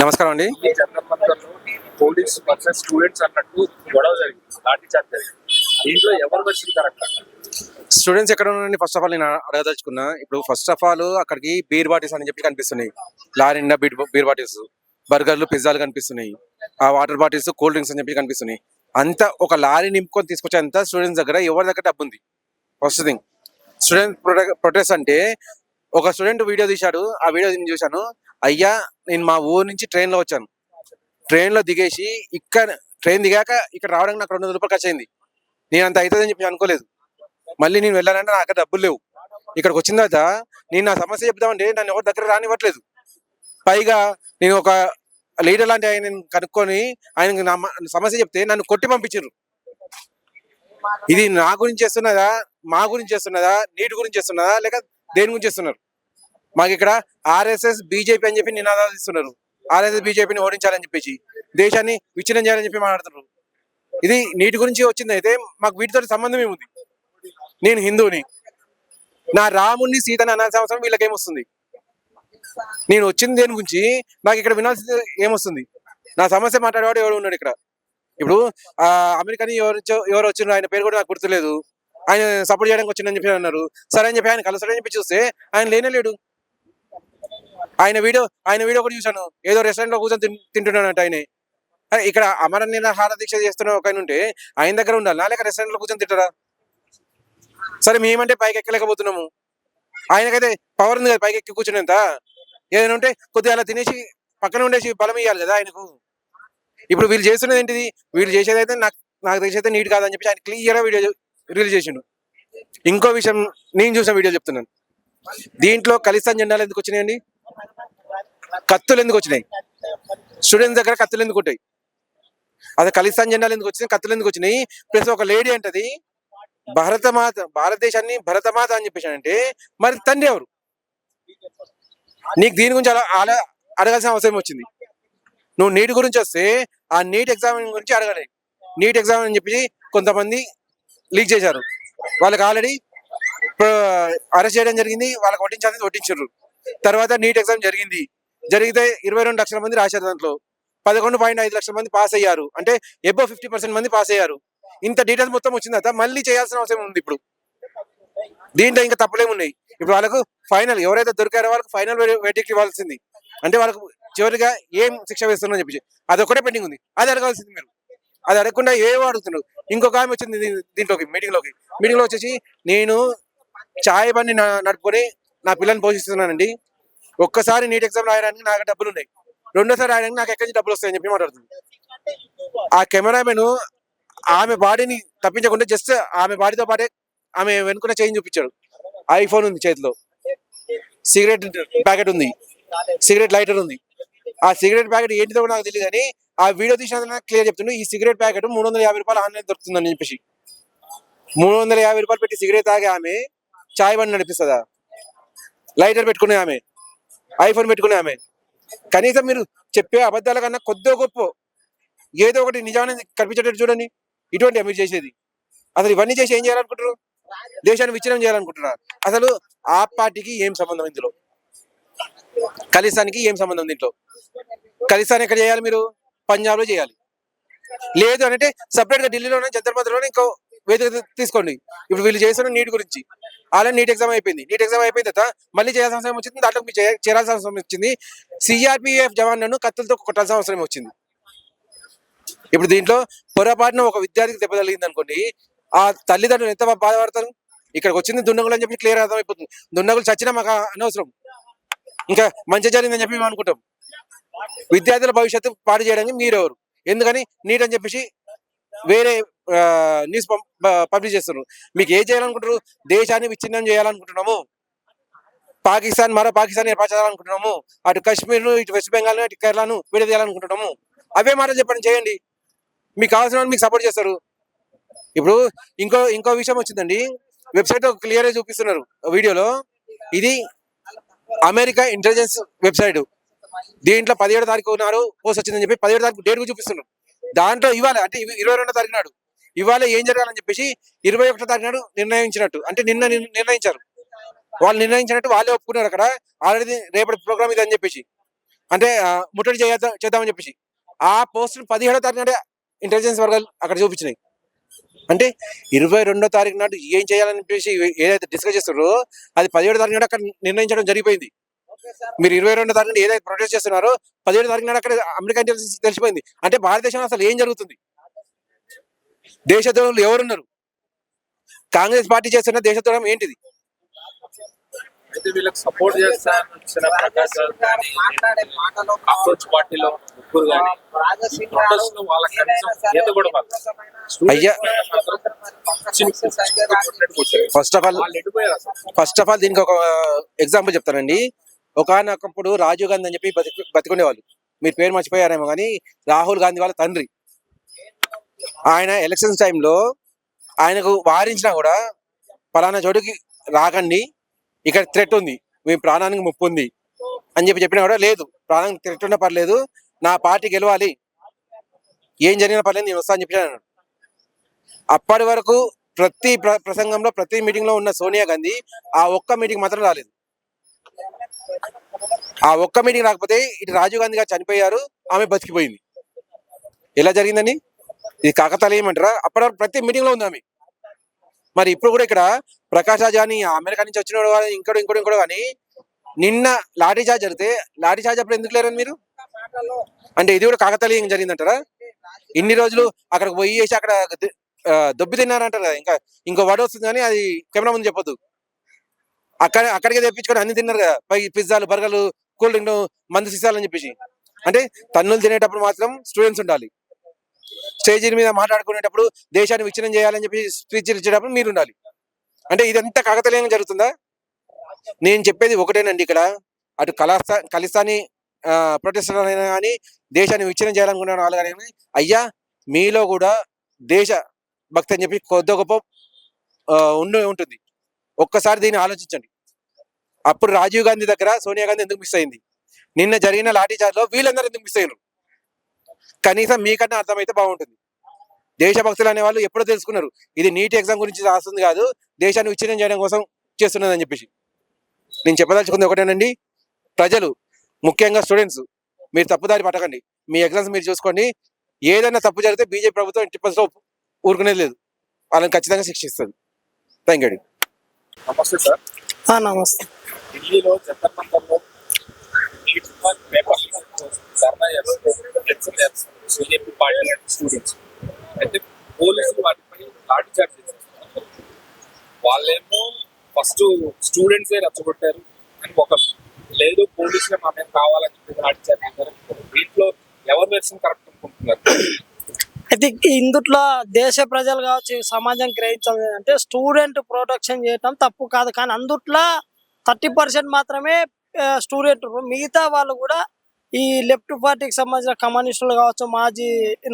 నమస్కారం అండి. ఈ చంద్రమంతలో పోలీస్ వర్సెస్ స్టూడెంట్స్ అన్నట్టు గొడవ జరిగింది, లాఠీ చార్జ్ జరిగింది. దీంట్లో ఎవరు వచ్చింది కరెక్ట్? స్టూడెంట్స్ ఎక్కడ ఉన్నారండి? ఫస్ట్ ఆఫ్ ఆల్ నేను అడగదలుచుకున్నా. ఇప్పుడు ఫస్ట్ ఆఫ్ ఆల్ అక్కడికి బీర్ బాటిల్స్ అని చెప్పి కనిపిస్తున్నాయి. లారీ నిండా బీర్ బాటిల్స్, బర్గర్లు, పిజ్జాలు కనిపిస్తున్నాయి. ఆ వాటర్ బాటిల్స్, కూల్ డ్రింక్స్ అని చెప్పి కనిపిస్తున్నాయి. అంత ఒక లారీ నింపుకొని తీసుకొచ్చేంత స్టూడెంట్స్ దగ్గర ఎవరి దగ్గర డబ్బు ఉంది? ఫస్ట్ థింగ్, స్టూడెంట్ ప్రొటెస్ట్ అంటే ఒక స్టూడెంట్ వీడియో తీశాడు. ఆ వీడియో నేను చూశాను. అయ్యా, నేను మా ఊరు నుంచి ట్రైన్లో వచ్చాను. ట్రైన్లో దిగేసి ట్రైన్ దిగాక ఇక్కడ రావడానికి నాకు 200 రూపాయలు ఖర్చు అయింది. నేను అంత అవుతుందని చెప్పి అనుకోలేదు. మళ్ళీ నేను వెళ్ళాలంటే నా దగ్గర డబ్బులు లేవు. ఇక్కడికి వచ్చిన తర్వాత నేను నా సమస్య చెప్తామంటే నన్ను ఎవరి దగ్గర రానివ్వట్లేదు. పైగా నేను ఒక లీడర్ లాంటి ఆయన కనుక్కొని ఆయనకి నా సమస్య చెప్తే నన్ను కొట్టి పంపించారు. ఇది నా గురించి చేస్తున్నదా, మా గురించి చేస్తున్నదా, నీటి గురించి చేస్తున్నదా, లేక దేని గురించి చేస్తున్నారు? మాకు ఇక్కడ ఆర్ఎస్ఎస్ బీజేపీ అని చెప్పి నినాదాలు ఇస్తున్నారు. ఆర్ఎస్ఎస్ బీజేపీని ఓడించాలని చెప్పేసి దేశాన్ని విచ్ఛిన్నం చేయాలని చెప్పి మాట్లాడుతున్నారు. ఇది నీటి గురించి వచ్చింది అయితే మాకు వీటితో సంబంధం ఏముంది? నేను హిందువుని, నా రాముణ్ణి సీతని అనాల్సిన అవసరం వీళ్ళకేమొస్తుంది? నేను వచ్చింది దేని గురించి, నాకు ఇక్కడ వినాల్సింది ఏమొస్తుంది? నా సమస్య మాట్లాడేవాడు ఎవరు ఉన్నాడు ఇక్కడ? ఇప్పుడు అమెరికాని ఎవరు వచ్చిండ్రు, ఆయన పేరు కూడా నాకు గుర్తులేదు. ఆయన సపోర్ట్ చేయడానికి వచ్చిందని చెప్పి అన్నారు. సరే అని చెప్పి ఆయన కలుస్తాడని చెప్పి చూస్తే ఆయన లేనేలేడు. ఆయన వీడియో కూడా చూశాను. ఏదో రెస్టారెంట్ లో కూర్చొని తింటున్నానంట ఆయనే. ఇక్కడ అమర నిరాహార దీక్ష చేస్తున్న ఒక ఆయన ఉంటే ఆయన దగ్గర ఉండాలి, లేక రెస్టారెంట్ లో కూర్చొని తింటారా? సరే, మేమంటే పైకి ఎక్కలేకపోతున్నాము. ఆయనకైతే పవర్ ఉంది కదా పైకి ఎక్కి కూర్చునేంత. ఏదైనా ఉంటే కొద్దిగా అలా తినేసి పక్కన ఉండేసి బలం ఇవ్వాలి కదా ఆయనకు. ఇప్పుడు వీళ్ళు చేస్తున్నది ఏంటిది? వీళ్ళు చేసేది అయితే నాకు తెలిసైతే నీట్ కాదని చెప్పి ఆయన క్లియర్ గా వీడియో రిలీజ్ చేసిండు. ఇంకో విషయం, నేను చూసిన వీడియో చెప్తున్నాను. దీంట్లో ఖలిస్తాన్ జెండాలు ఎందుకు వచ్చినాయండి? కత్తులు ఎందుకు వచ్చినాయి? స్టూడెంట్స్ దగ్గర కత్తులు ఎందుకు ఉంటాయి? అసలు ఖలిస్తాన్ జెండాలు ఎందుకు వచ్చినాయి, కత్తులు ఎందుకు వచ్చినాయి? ప్లస్ ఒక లేడీ అంటది భారతమాత, భారతదేశాన్ని భరతమాత అని చెప్పేసి అంటే మరి తండ్రి ఎవరు? నీకు దీని గురించి అలా అడగాల్సిన అవసరం వచ్చింది. నువ్వు నీట్ గురించి వస్తే ఆ నీట్ ఎగ్జామ్ గురించి అడగాలి. నీట్ ఎగ్జామ్ అని చెప్పి కొంతమంది లీక్ చేశారు. వాళ్ళకి ఆల్రెడీ అరెస్ట్ చేయడం జరిగింది. వాళ్ళకి వడ్డించాల్సింది వడ్డించారు. తర్వాత నీట్ ఎగ్జామ్ జరిగితే 22 లక్షల మంది రాశారు. దాంట్లో 11.5 లక్షల మంది పాస్ అయ్యారు. అంటే ఎబో 50% మంది పాస్ అయ్యారు. ఇంత డీటెయిల్స్ మొత్తం వచ్చిన తర్వాత మళ్ళీ చేయాల్సిన అవసరం ఉంది. ఇప్పుడు దీంట్లో ఇంకా తప్పులేమున్నాయి? ఇప్పుడు వాళ్ళకు ఫైనల్ ఎవరైతే దొరికారో వాళ్ళకి ఫైనల్ వెర్డిక్ట్ ఇవ్వాల్సింది. అంటే వాళ్ళకు చివరిగా ఏం శిక్ష వేస్తున్నారని చెప్పి అదొక్కటే పెండింగ్ ఉంది. అది అడగాల్సింది మీరు. అది అడగకుండా ఏవో అడుగుతున్నారు. ఇంకొక ఆమె వచ్చింది దీంట్లోకి మీటింగ్ లో వచ్చేసి, నేను ఛాయ్ బండి నడుపుకొని నా పిల్లల్ని పోషిస్తున్నానండి. ఒక్కసారి నీట్ ఎగ్జామ్ రాయడానికి నాకు డబ్బులు ఉన్నాయి, రెండోసారి రాయడానికి నాకు ఎక్కడి నుంచి డబ్బులు వస్తాయని చెప్పి మాట్లాడుతుంది. ఆ కెమెరామెన్ ఆమె బాడీని తప్పించకుండా జస్ట్ ఆమె బాడీతో పాటే ఆమె వెనుకున్న చైన్ చూపించాడు. ఐఫోన్ ఉంది చేతిలో, సిగరెట్ ప్యాకెట్ ఉంది, సిగరెట్ లైటర్ ఉంది. ఆ సిగరెట్ ప్యాకెట్ ఏంటిదో కూడా నాకు తెలియదు, కానీ ఆ వీడియో తీసిన క్లియర్ చెప్తుండే ఈ సిగరెట్ ప్యాకెట్ 350 రూపాయలు ఆన్లైన్ దొరుకుతుందని చెప్పేసి. 350 రూపాయలు పెట్టి సిగరెట్ తాగే ఆమె చాయ్ బండి నడిపిస్తుందా? లైటర్ పెట్టుకునే ఆమె, ఐఫోన్ పెట్టుకునే ఆమె. కనీసం మీరు చెప్పే అబద్ధాల కన్నా కొద్దో గొప్ప ఏదో ఒకటి నిజాన్ని కనిపించేటట్టు చూడండి. ఇటువంటి మీరు చేసేది అసలు ఇవన్నీ చేసి ఏం చేయాలనుకుంటారు? దేశాన్ని విచ్ఛిన్నం చేయాలనుకుంటున్నారు. అసలు ఆ పార్టీకి ఏం సంబంధం ఇందులో? ఖలిస్తాన్కి ఏం సంబంధం దీంట్లో? ఖలిస్తాన్ ఎక్కడ చేయాలి? మీరు పంజాబ్ లో చేయాలి. లేదు అంటే సపరేట్ గా ఢిల్లీలోనే జంతర్ మంతర్లోనే ఇంకో వేదిక తీసుకోండి. ఇప్పుడు వీళ్ళు చేస్తున్న నీట్ గురించి ఆల్రెడీ నీట్ ఎగ్జామ్ అయిపోయింది. నీట్ ఎగ్జామ్ అయిపోయిన తర్వాత మళ్ళీ చేయాల్సిన అవసరం వచ్చింది. దాంట్లో చేరాల్సిన అవసరం వచ్చింది. సిఆర్పిఎఫ్ జవాన్లను కత్తులతో కొట్టాల్సిన అవసరం వచ్చింది. ఇప్పుడు దీంట్లో పొరపాటున ఒక విద్యార్థికి దెబ్బ తగిలింది అనుకోండి, ఆ తల్లిదండ్రులు ఎంత బాధపడతారు? ఇక్కడికి వచ్చింది దుండగులు అని చెప్పి క్లియర్ అర్థమైపోతుంది. దుండగులు చచ్చినా మాకు అనవసరం, ఇంకా మంచి జరిగిందని చెప్పి మేము అనుకుంటాం. విద్యార్థుల భవిష్యత్తు పాడు చేయడానికి మీరెవరు? ఎందుకని నీట్ అని చెప్పేసి వేరే న్యూస్ పబ్లిష్ చేస్తున్నారు. మీకు ఏం చేయాలనుకుంటారు? దేశాన్ని విచ్ఛిన్నం చేయాలనుకుంటున్నాము, మరో పాకిస్తాన్ ఏర్పరచాలనుకుంటున్నాము, అటు కాశ్మీర్, ఇటు వెస్ట్ బెంగాల్, ఇటు కేరళను విడదీయాలనుకుంటున్నాము. అవే మాటలు చెప్పండి, చేయండి. మీకు కావాల్సిన వాళ్ళు మీకు సపోర్ట్ చేస్తారు. ఇప్పుడు ఇంకో విషయం వచ్చిందండి. వెబ్సైట్ క్లియర్ గా చూపిస్తున్నారు వీడియోలో. ఇది అమెరికా ఇంటెలిజెన్స్ వెబ్సైట్. దీంట్లో 17వ తారీఖు నాడు పోస్ట్ వచ్చిందని చెప్పి 17వ తారీఖు డేట్ చూపిస్తున్నారు. దాంట్లో ఇవాళ అంటే 22వ తారీఖు నాడు ఇవాళ ఏం జరగాలని చెప్పేసి 21వ తారీఖు నాడు నిర్ణయించినట్టు, అంటే నిన్న నిర్ణయించారు. వాళ్ళు నిర్ణయించినట్టు వాళ్ళే ఒప్పుకున్నారు. అక్కడ ఆల్రెడీ రేపటి ప్రోగ్రామ్ ఇది అని చెప్పేసి అంటే ముట్టడి చేద్దామని చెప్పేసి ఆ పోస్ట్ 17వ తారీఖు నాడే ఇంటెలిజెన్స్ వర్గాలు అక్కడ చూపించినాయి. అంటే 22వ తారీఖు నాడు ఏం చేయాలని చెప్పేసి ఏదైతే డిస్కస్ చేస్తారో అది 17వ తారీఖు నాడు అక్కడ నిర్ణయించడం జరిగిపోయింది. మీరు 22వ తారీఖు ఏదైతే ప్రొటెస్ట్ చేస్తున్నారో 17వ తారీఖు నాడు అక్కడ అమెరికా ఇంటెలిజెన్స్ తెలిసిపోయింది. అంటే భారతదేశంలో అసలు ఏం జరుగుతుంది, దేశద్రోహులు ఎవరున్నారు, కాంగ్రెస్ పార్టీ చేస్తున్న దేశద్రోహం ఏంటిది? అయితే వీళ్ళకి సపోర్ట్ చేస్తాను వచ్చిన ప్రకాష్ రాజ్ కానీ అప్రోచ్ పార్టీలో ముగ్గురు కానీ ఈ ప్రొటెస్ట్ లో వాళ్ళకి కనీసం ఈత కూడా పడదు. అయ్యా ఫస్ట్ ఆఫ్ ఆల్ దీనికి ఒక ఎగ్జాంపుల్ చెప్తానండి. ఒకనొకప్పుడు రాజీవ్ గాంధీ అని చెప్పి బతికుండేవాళ్ళు, మీరు పేరు మర్చిపోయారేమో కానీ రాహుల్ గాంధీ వాళ్ళ తండ్రి. ఆయన ఎలక్షన్స్ టైంలో ఆయనకు వారించినా కూడా పలానా చోటుకి రాకండి, ఇక్కడ థ్రెట్ ఉంది, మీ ప్రాణానికి ముప్పు ఉంది అని చెప్పినా కూడా లేదు, ప్రాణానికి థ్రెట్ ఉన్నా పర్లేదు, నా పార్టీ గెలవాలి, ఏం జరిగినా పర్లేదు నేను వస్తా అని చెప్పి. అప్పటి వరకు ప్రతి ప్రసంగంలో ప్రతి మీటింగ్ లో ఉన్న సోనియా గాంధీ ఆ ఒక్క మీటింగ్ మాత్రం రాలేదు. ఆ ఒక్క మీటింగ్ రాకపోతే ఇటు రాజీవ్ గాంధీ గారు చనిపోయారు, ఆమె బతికిపోయింది. ఎలా జరిగిందని ఇది కాకతాళీయం అంటారా? అప్పటి వరకు ప్రతి మీటింగ్ లో ఉంది ఆమె. మరి ఇప్పుడు కూడా ఇక్కడ ప్రకాష్ రాజ్ అని అమెరికా నుంచి వచ్చిన కానీ ఇంకోటి కానీ నిన్న లాఠీ చార్జ్ జరిగితే లాఠీ చార్జ్ అప్పుడు ఎందుకు లేరని మీరు అంటే ఇది కూడా కాకతాళీయం జరిగిందంటారా? ఇన్ని రోజులు అక్కడికి పోయి చేసి అక్కడ దొబ్బి తిన్నారంటారు కదా, ఇంకో వర్డ్ వస్తుంది కానీ అది కెమెరా ముందు చెప్పొద్దు. అక్కడికే తెప్పించుకొని అన్ని తిన్నారు కదా, పై పిజ్జాలు, బర్గర్లు, కూల్ డ్రింక్, మందు సీసాలని చెప్పేసి. అంటే తన్నులు తినేటప్పుడు మాత్రం స్టూడెంట్స్ ఉండాలి, స్టేజీ మీద మాట్లాడుకునేటప్పుడు దేశాన్ని విచ్ఛిన్నం చేయాలని చెప్పి స్పీచ్ ఇచ్చేటప్పుడు మీరు ఉండాలి. అంటే ఇదంతా కాకతాళీయంగా జరుగుతుందా? నేను చెప్పేది ఒకటేనండి, ఇక్కడ అటు ఖలిస్తానీ ప్రొటెస్టర్ అయినా కానీ దేశాన్ని విచ్ఛిన్నం చేయాలనుకునే వాళ్ళు కానీ అయ్యా మీలో కూడా దేశ భక్తి అని చెప్పి కొద్ది గొప్ప ఉంటుంది. ఒక్కసారి దీన్ని ఆలోచించండి. అప్పుడు రాజీవ్ గాంధీ దగ్గర సోనియా గాంధీ ఎందుకు మిస్ అయింది, నిన్న జరిగిన లాఠీ చార్జ్ లో వీళ్ళందరూ ఎందుకు మిస్ అయ్యారు? కనీసం మీకన్నా అర్థమైతే బాగుంటుంది. దేశభక్తులు అనే వాళ్ళు ఎప్పుడో తెలుసుకున్నారు ఇది నీట్ ఎగ్జామ్ గురించి రాస్తుంది కాదు, దేశాన్ని విచ్ఛిన్నం చేయడం కోసం చేస్తున్నది అని చెప్పేసి. నేను చెప్పదలుచుకుంది ఒకటేనండి, ప్రజలు ముఖ్యంగా స్టూడెంట్స్ మీరు తప్పుదారి పట్టకండి, మీ ఎగ్జామ్స్ మీరు చూసుకోండి. ఏదైనా తప్పు జరిగితే బీజేపీ ప్రభుత్వం 80% ఊరుకునేది లేదు, వాళ్ళని ఖచ్చితంగా శిక్షిస్తుంది. Thank you. నమస్తే సార్. నమస్తే. ఢిల్లీలో జంతర్ మంతర్లో నీట్ పేపర్ ధర్నా చేస్తారు బీజేపీ పార్టీ స్టూడెంట్స్. అయితే పోలీసులు వాటిపై లాఠీ చార్జ్ చేశారు. వాళ్ళేమో ఫస్ట్ స్టూడెంట్సే రెచ్చగొట్టారు అని ఒక లేదు, పోలీసులే మా మేము కావాలని చెప్పి లాఠీ చార్జ్ చేశారు. వీటిలో ఎవరి వెర్షన్ కరెక్ట్ అనుకుంటున్నారు? అయితే ఇందుట్లో దేశ ప్రజలు కావచ్చు, సమాజం గ్రహించాలి అంటే స్టూడెంట్ ప్రొటెక్షన్ చేయటం తప్పు కాదు, కానీ అందుట్లో 30% మాత్రమే స్టూడెంట్, మిగతా వాళ్ళు కూడా ఈ లెఫ్ట్ పార్టీకి సంబంధించిన కమ్యూనిస్టులు కావచ్చు, మాజీ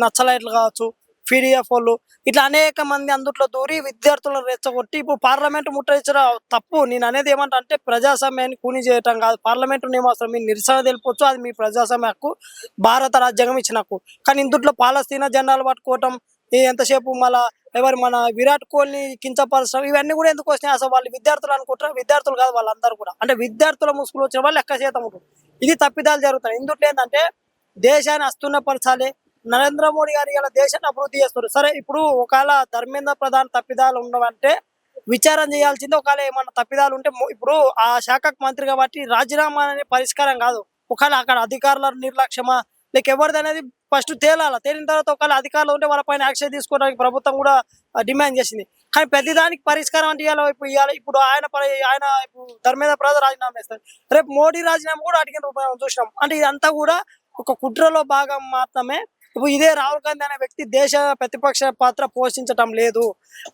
నక్సలైట్లు కావచ్చు, పీడిఎఫ్ వాళ్ళు ఇట్లా అనేక మంది అందుట్లో దూరి విద్యార్థులను రెచ్చగొట్టి ఇప్పుడు పార్లమెంట్ ముట్టడించడం తప్పు. నేను అనేది ఏమంటా అంటే ప్రజాస్వామ్యాన్ని కూని చేయటం కాదు, పార్లమెంటు నియమావసరం మీరు నిరసన తెలుపొచ్చు, అది మీ ప్రజాస్వామ్య హక్కు, భారత రాజ్యాంగం ఇచ్చిన హక్కు. కానీ ఇందుట్లో పాలస్తీనా జెండాలు పట్టుకోవటం, ఎంతసేపు మన విరాట్ కోహ్లీ కించపరచడం, ఇవన్నీ కూడా ఎందుకు వచ్చినాయి? అసలు వాళ్ళు విద్యార్థులు అనుకుంటారు, విద్యార్థులు కాదు వాళ్ళందరూ కూడా. అంటే విద్యార్థుల ముసుగులు వచ్చిన వాళ్ళు లెక్క శాతం ఉంటుంది. ఇది తప్పిదాలు జరుగుతాయి. ఇందుట్లో ఏంటంటే దేశాన్ని అస్తున్నపరచాలి, నరేంద్ర మోడీ గారు ఇలా దేశాన్ని అభివృద్ధి చేస్తారు. సరే, ఇప్పుడు ఒకవేళ ధర్మేంద్ర ప్రధాన్ తప్పిదాలు ఉండవంటే విచారణ చేయాల్సింది. ఒకవేళ ఏమన్నా తప్పిదాలు ఉంటే ఇప్పుడు ఆ శాఖకు మంత్రి కాబట్టి రాజీనామా అనే పరిష్కారం కాదు. ఒకవేళ అక్కడ అధికారుల నిర్లక్ష్యమా లేక ఎవరిది అనేది ఫస్ట్ తేలాలి. తేలిన తర్వాత ఒకవేళ అధికారులు ఉంటే వాళ్ళ పైన యాక్షన్ తీసుకోవడానికి ప్రభుత్వం కూడా డిమాండ్ చేసింది. కానీ ప్రతిదానికి పరిష్కారం అంటే ఇప్పుడు ఆయన ధర్మేంద్ర ప్రధాన్ రాజీనామా చేస్తారు, రేపు మోడీ రాజీనామా కూడా అడిగిన రూపాయలు చూసినాం. అంటే ఇదంతా కూడా ఒక కుట్రలో భాగం మాత్రమే. ఇప్పుడు ఇదే రాహుల్ గాంధీ అనే వ్యక్తి దేశ ప్రతిపక్ష పాత్ర పోషించటం లేదు.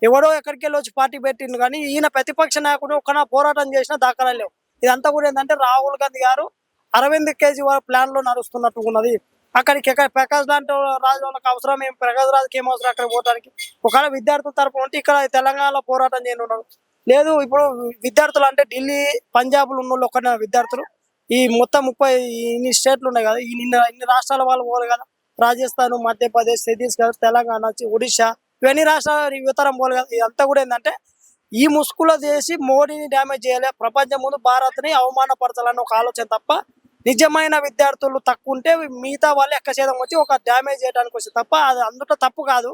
ఎవడో ఎక్కడికి వెళ్ళి వచ్చి పార్టీ పెట్టిండు, కానీ ఈయన ప్రతిపక్ష నాయకుడు ఒక పోరాటం చేసిన దాఖలాలు లేవు. ఇదంతా కూడా ఏంటంటే రాహుల్ గాంధీ గారు అరవింద్ కేజ్రీవాల్ ప్లాన్ లో నడుస్తున్నట్టు ఉన్నది. అక్కడికి ప్రకాష్ లాంటి రాజు వాళ్ళకి అవసరం ఏం, ప్రకాష్ రాజుకి ఏం అవసరం అక్కడ పోవడానికి? ఒకవేళ విద్యార్థుల తరపు ఉంటే ఇక్కడ తెలంగాణలో పోరాటం చేయనున్నారు. లేదు, ఇప్పుడు విద్యార్థులు అంటే ఢిల్లీ, పంజాబ్ లో ఉన్న ఒక విద్యార్థులు ఈ మొత్తం 30 ఇన్ని స్టేట్లు ఉన్నాయి కదా, ఇన్ని రాష్ట్రాల వాళ్ళు పోవాలి కదా, రాజస్థాన్, మధ్యప్రదేశ్, ఛత్తీస్గఢ్, తెలంగాణ, ఒడిశా, ఇవన్నీ రాష్ట్రాలు యువతరం పోవాలి కదా. ఇదంతా కూడా ఏంటంటే ఈ ముసుగులో చేసి మోడీని డ్యామేజ్ చేయాలి, ప్రపంచం ముందు భారత్ ని అవమానపరచాలని ఒక ఆలోచన తప్ప నిజమైన విద్యార్థులు తక్కువ ఉంటే మిగతా వాళ్ళు ఎక్కచేదం వచ్చి ఒక డ్యామేజ్ చేయడానికి వస్తుంది తప్ప అది అందులో తప్పు కాదు.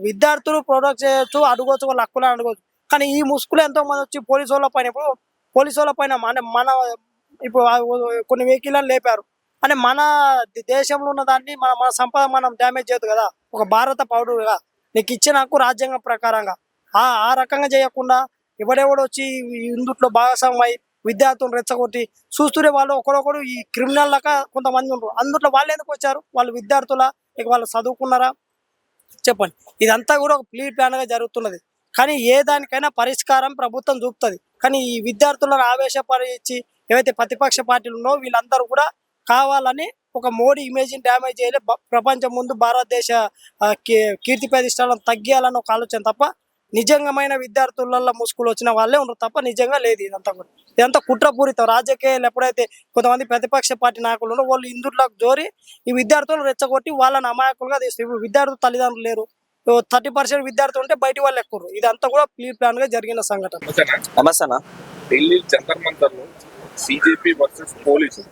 విద్యార్థులు ప్రొడక్ట్ చేయొచ్చు, అడగవచ్చు, వాళ్ళ హక్కులు అడగవచ్చు. కానీ ఈ ముసుగులు ఎంతో మంది వచ్చి పోలీసు వాళ్ళ పైన ఇప్పుడు పోలీసు వాళ్ళ పైన మన ఇప్పుడు కొన్ని వెహికల్ లేపారు అని మన దేశంలో ఉన్న దాన్ని మన మన సంపద మనం డ్యామేజ్ చేయదు కదా. ఒక భారత పౌరుడుగా నీకు ఇచ్చిన హక్కు రాజ్యాంగం ప్రకారంగా ఆ రకంగా చేయకుండా ఎవడెవడు వచ్చి ఇందుట్లో భాగస్వామై విద్యార్థులను రెచ్చగొట్టి చూస్తూనే వాళ్ళు ఒకరొకరు ఈ క్రిమినల్ లాగా కొంతమంది ఉంటారు. అందులో వాళ్ళు ఎందుకు వచ్చారు? వాళ్ళు విద్యార్థుల ఇక వాళ్ళు చదువుకున్నారా చెప్పండి. ఇదంతా కూడా ఒక ప్లీ ప్లాన్ గా జరుగుతున్నది. కానీ ఏ దానికైనా పరిష్కారం ప్రభుత్వం చూపుతుంది. కానీ ఈ విద్యార్థులను ఆవేశపరిచి ఏవైతే ప్రతిపక్ష పార్టీలు ఉన్నో వీళ్ళందరూ కూడా కావాలని ఒక మోడీ ఇమేజ్ ని డ్యామేజ్ చేయాలి, ప్రపంచం ముందు భారతదేశ కీర్తి ప్రతిష్టలను తగ్గియాలని ఒక ఆలోచన తప్ప నిజంగమైన విద్యార్థులలో ముసుగులు వచ్చిన వాళ్ళే ఉండరు తప్ప నిజంగా లేదు. ఇదంతా కుట్రపూరితం రాజకీయాలు. ఎప్పుడైతే కొంతమంది ప్రతిపక్ష పార్టీ నాయకులు ఉన్నారో వాళ్ళు ఇందులోకి జోరి ఈ విద్యార్థులను రెచ్చగొట్టి వాళ్ళని అమాయకులుగా తీస్తారు. ఇప్పుడు విద్యార్థులు తల్లిదండ్రులు లేరు, 30% విద్యార్థులు ఉంటే బయట వాళ్ళు ఎక్కువ. ఇదంతా కూడా ప్లీ ప్లాన్ గా జరిగిన సంఘటన. నమస్తే. ఢిల్లీ జంతర్ మంతర్ లో సిజేపీ వర్సెస్ పోలీసు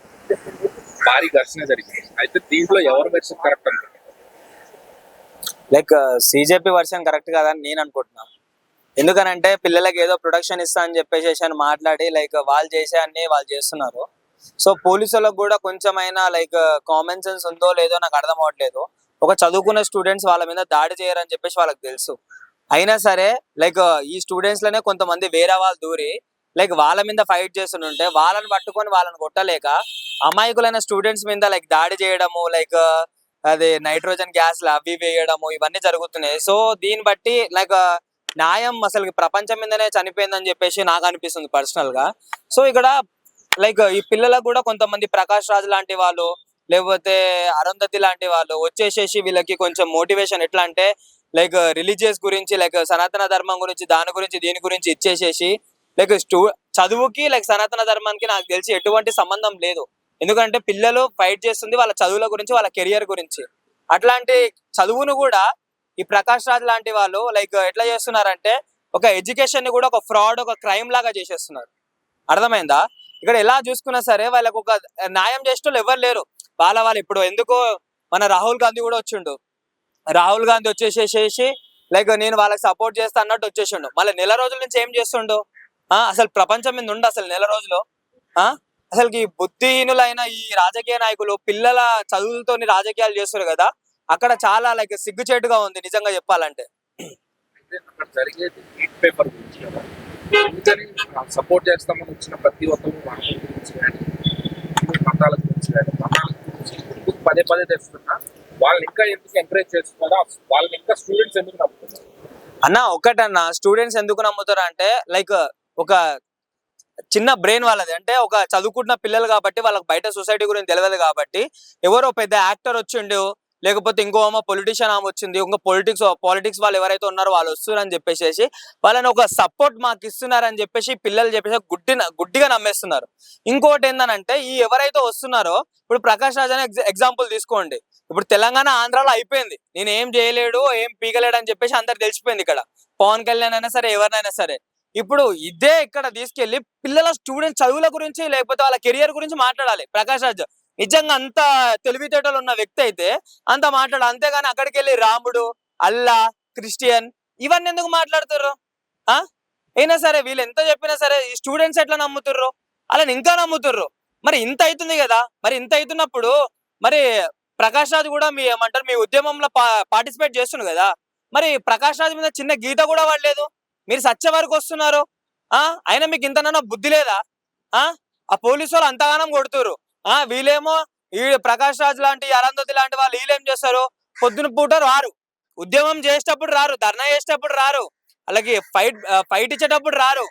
భారీ ఘర్షణ జరిగింది. అయితే దీంట్లో ఎవరు వెర్షన్ కరెక్ట్ అంటారు? లైక్ సిజేపీ వర్షన్ కరెక్ట్ కాదని నేను అనుకుంటున్నా. ఎందుకనంటే పిల్లలకి ఏదో ప్రొడక్షన్ ఇస్తా అని చెప్పేసి అని మాట్లాడి లైక్ వాళ్ళు చేసే అన్ని వాళ్ళు చేస్తున్నారు. సో పోలీసులకు కూడా కొంచెమైనా లైక్ కామన్ సెన్స్ ఉందో లేదో నాకు అర్థం అవ్వట్లేదు. ఒక చదువుకున్న స్టూడెంట్స్ వాళ్ళ మీద దాడి చేయరని చెప్పేసి వాళ్ళకి తెలుసు. అయినా సరే లైక్ ఈ స్టూడెంట్స్ లోనే కొంతమంది వేరే వాళ్ళు దూరి లైక్ వాళ్ళ మీద ఫైట్ చేస్తుంటే వాళ్ళని పట్టుకొని వాళ్ళని కొట్టలేక అమాయకులైన స్టూడెంట్స్ మీద లైక్ దాడి చేయడము, లైక్ అది నైట్రోజన్ గ్యాస్లు అవి వేయడము ఇవన్నీ జరుగుతున్నాయి. సో దీన్ని బట్టి లైక్ న్యాయం అసలు ప్రపంచం మీదనే చనిపోయిందని చెప్పేసి నాకు అనిపిస్తుంది పర్సనల్ గా. సో ఇక్కడ లైక్ ఈ పిల్లలకు కూడా కొంతమంది ప్రకాష్ రాజ్ లాంటి వాళ్ళు లేకపోతే అరుంధతి లాంటి వాళ్ళు వచ్చేసేసి వీళ్ళకి కొంచెం మోటివేషన్ ఎట్లా అంటే లైక్ రిలీజియస్ గురించి లైక్ సనాతన ధర్మం గురించి దీని గురించి ఇచ్చేసేసి లైక్ చదువుకి లైక్ సనాతన ధర్మానికి నాకు తెలిసి ఎటువంటి సంబంధం లేదు. ఎందుకంటే పిల్లలు ఫైట్ చేస్తుంది వాళ్ళ చదువుల గురించి, వాళ్ళ కెరియర్ గురించి. అట్లాంటి చదువును కూడా ఈ ప్రకాష్ రాజ్ లాంటి వాళ్ళు లైక్ ఎట్లా చేస్తున్నారంటే ఒక ఎడ్యుకేషన్ ని కూడా ఒక ఫ్రాడ్, ఒక క్రైమ్ లాగా చేసేస్తున్నారు. అర్థమైందా? ఇక్కడ ఎలా చూసుకున్నా సరే వాళ్ళకు ఒక న్యాయం చేసేటోళ్ళు ఎవరు లేరు. వాళ్ళు ఇప్పుడు ఎందుకో మన రాహుల్ గాంధీ కూడా వచ్చిండు. రాహుల్ గాంధీ వచ్చేసేసి లైక్ నేను వాళ్ళకి సపోర్ట్ చేస్తా అన్నట్టు వచ్చేసిండు. మళ్ళీ నెల రోజుల నుంచి ఏం చేస్తుండు? అసలు ప్రపంచం మీద ఉండు అసలు నెల రోజులు. అసలుకి బుద్ధిహీనులైన ఈ రాజకీయ నాయకులు పిల్లల చదువులతోని రాజకీయాలు చేస్తారు కదా, అక్కడ చాలా లైక్ సిగ్గుచేటుగా ఉంది నిజంగా చెప్పాలంటే. అక్కడ జరిగేది నీట్ పేపర్ గురించి కదా, అందుకని సపోర్ట్ చేస్తామని వచ్చిన ప్రతి ఒక్కరు రాముల గురించి కానీ మతాల గురించి కానీ మతాల గురించి ఎందుకు పదే తెస్తున్నా వాళ్ళని ఇంకా ఎందుకు ఎంకరేజ్ చేస్తున్నారా? వాళ్ళని ఇంకా స్టూడెంట్స్ ఎందుకు నమ్ముతున్నారు? ఒకటన్నా స్టూడెంట్స్ ఎందుకు నమ్ముతారు అంటే లైక్ ఒక చిన్న బ్రెయిన్ వాళ్ళది. అంటే ఒక చదువుకుంటున్న పిల్లలు కాబట్టి వాళ్ళకి బయట సొసైటీ గురించి తెలియదు కాబట్టి ఎవరో పెద్ద యాక్టర్ వచ్చిండు, లేకపోతే ఇంకో పొలిటీషియన్ ఆమె వచ్చింది, ఇంకో పాలిటిక్స్ వాళ్ళు ఎవరైతే ఉన్నారో వాళ్ళు వస్తున్నారని చెప్పేసి వాళ్ళని ఒక సపోర్ట్ మాకు ఇస్తున్నారని చెప్పేసి పిల్లలు చెప్పేసి గుడ్డిగా నమ్మేస్తున్నారు. ఇంకోటి ఏంటంటే ఈ ఎవరైతే వస్తున్నారో ఇప్పుడు ప్రకాష్ రాజ్ అనే ఎగ్జాంపుల్ తీసుకోండి. ఇప్పుడు తెలంగాణ ఆంధ్రాలో అయిపోయింది, నేను ఏం చేయలేడు ఏం పీకలేడు అని చెప్పేసి అందరు తెలిసిపోయింది. ఇక్కడ పవన్ కళ్యాణ్ అయినా సరే ఎవరినైనా సరే ఇప్పుడు ఇదే ఇక్కడ తీసుకెళ్లి పిల్లల స్టూడెంట్ చదువుల గురించి లేకపోతే వాళ్ళ కెరియర్ గురించి మాట్లాడాలి. ప్రకాష్ రాజ్ నిజంగా అంత తెలివితేటలు ఉన్న వ్యక్తి అయితే అంత మాట్లాడాలి. అంతేగాని అక్కడికి వెళ్ళి రాముడు, అల్లా, క్రిస్టియన్ ఇవన్నీ ఎందుకు మాట్లాడుతుర్రు? అయినా సరే వీళ్ళు ఎంత చెప్పినా సరే ఈ స్టూడెంట్స్ ఎట్లా నమ్ముతుర్రు? అలా ఇంకా నమ్ముతుర్రు. మరి ఇంత అవుతుంది కదా, మరి ఇంత అవుతున్నప్పుడు మరి ప్రకాష్ రాజ్ కూడా మీ ఏమంటారు మీ ఉద్యమంలో పార్టిసిపేట్ చేస్తున్నారు కదా, మరి ప్రకాష్ రాజ్ మీద చిన్న గీత కూడా పడలేదు. మీరు సత్య వరకు వస్తున్నారు. అయినా మీకు ఇంతనన్నా బుద్ధి లేదా? ఆ పోలీసు వాళ్ళు అంతగానం కొడుతురు. వీళ్ళేమో ఈ ప్రకాష్ రాజ్ లాంటి అరుంధతి లాంటి వాళ్ళు వీళ్ళేం చేస్తారు? పొద్దున పూట రారు, ఉద్యమం చేసేటప్పుడు రారు, ధర్నా చేసేటప్పుడు రారు, అలాగే ఫైట్ ఇచ్చేటప్పుడు రారు.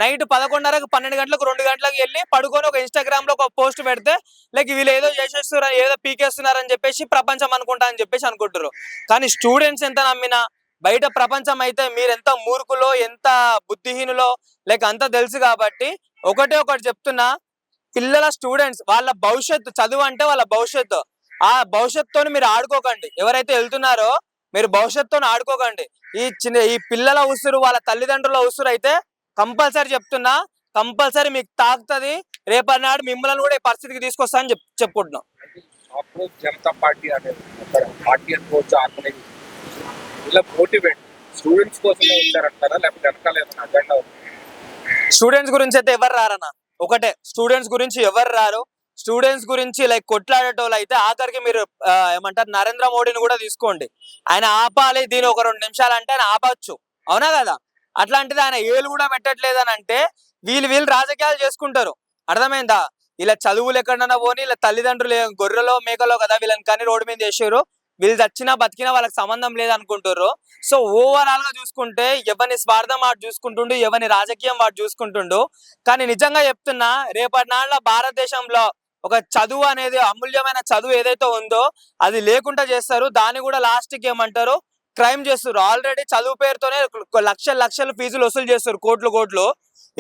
నైట్ 11:30కు 12 గంటలకు 2 గంటలకు వెళ్ళి పడుకొని ఒక ఇన్స్టాగ్రామ్ లో ఒక పోస్ట్ పెడితే లైక్ వీళ్ళు ఏదో చేసేస్తున్నారు, ఏదో పీకేస్తున్నారు అని చెప్పేసి ప్రపంచం అనుకుంటా అని చెప్పేసి అనుకుంటారు. కానీ స్టూడెంట్స్ ఎంత నమ్మినా బయట ప్రపంచం అయితే మీరు ఎంత మూర్ఖులో ఎంత బుద్ధిహీనులో లైక్ అంతా తెలుసు. కాబట్టి ఒకటి చెప్తున్నా, పిల్లల స్టూడెంట్స్ వాళ్ళ భవిష్యత్తు, చదువు అంటే వాళ్ళ భవిష్యత్తు. ఆ భవిష్యత్తుతో మీరు ఆడుకోకండి. ఎవరైతే వెళ్తున్నారో మీరు భవిష్యత్తుతో ఆడుకోకండి. ఈ పిల్లల ఉసురు వాళ్ళ తల్లిదండ్రుల ఉసురు అయితే కంపల్సరీ చెప్తున్నా కంపల్సరీ మీకు తాకుతుంది. రేపటి నాడు మిమ్మల్ని కూడా ఈ పరిస్థితికి తీసుకొస్తా అని చెప్పుకుంటున్నాం. అప్పుడు జనతా పార్టీ అనేది ఒక పార్టీ అనుకోవచ్చు, ఆర్గనైజ్ ఇలా మోటివేట్ స్టూడెంట్స్ కోసమే వచ్చారంటారా, లేకపోతే వెనకాల ఏమైనా అజెండా ఉంది? స్టూడెంట్స్ గురించి అయితే ఎవరు రారన్న, ఒకటే స్టూడెంట్స్ గురించి ఎవరు రారు. స్టూడెంట్స్ గురించి లైక్ కొట్లాడేటోళ్ళు అయితే ఆఖరికి మీరు ఏమంటారు నరేంద్ర మోడీని కూడా తీసుకోండి, ఆయన ఆపాలి దీని ఒక 2 నిమిషాలు అంటే ఆయన ఆపచ్చు, అవునా కదా? అట్లాంటిది ఆయన ఏలు కూడా పెట్టట్లేదని అంటే వీళ్ళు రాజకీయాలు చేసుకుంటారు. అర్థమైందా? ఇలా చదువులు ఎక్కడన్నా పోని ఇలా తల్లిదండ్రులు గొర్రెలో మేకలో కదా వీళ్ళని కానీ రోడ్డు మీద వేసారు, వీళ్ళు చచ్చినా బతికినా వాళ్ళకి సంబంధం లేదనుకుంటారు. సో ఓవరాల్ గా చూసుకుంటే ఎవరిని స్వార్థం వాడు చూసుకుంటుండు, ఎవరిని రాజకీయం వాడు చూసుకుంటుండు. కానీ నిజంగా చెప్తున్నా, రేపటి నాళ్ళ భారతదేశంలో ఒక చదువు అనేది అమూల్యమైన చదువు ఏదైతే ఉందో అది లేకుండా చేస్తారు. దాన్ని కూడా లాస్ట్ కి ఏమంటారు క్రైమ్ చేస్తారు. ఆల్రెడీ చదువు పేరుతోనే లక్షలు ఫీజులు వసూలు చేస్తారు, కోట్లు.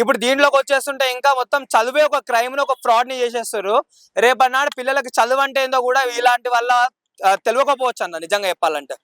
ఇప్పుడు దీంట్లోకి వచ్చేస్తుంటే ఇంకా మొత్తం చదువే ఒక క్రైమ్ ని ఒక ఫ్రాడ్ ని చేసేస్తారు. రేపటి నాడు పిల్లలకి చదువు అంటే ఏందో కూడా ఇలాంటి వల్ల తెలియకపోవచ్చు అన్న, నిజంగా చెప్పాలంటే.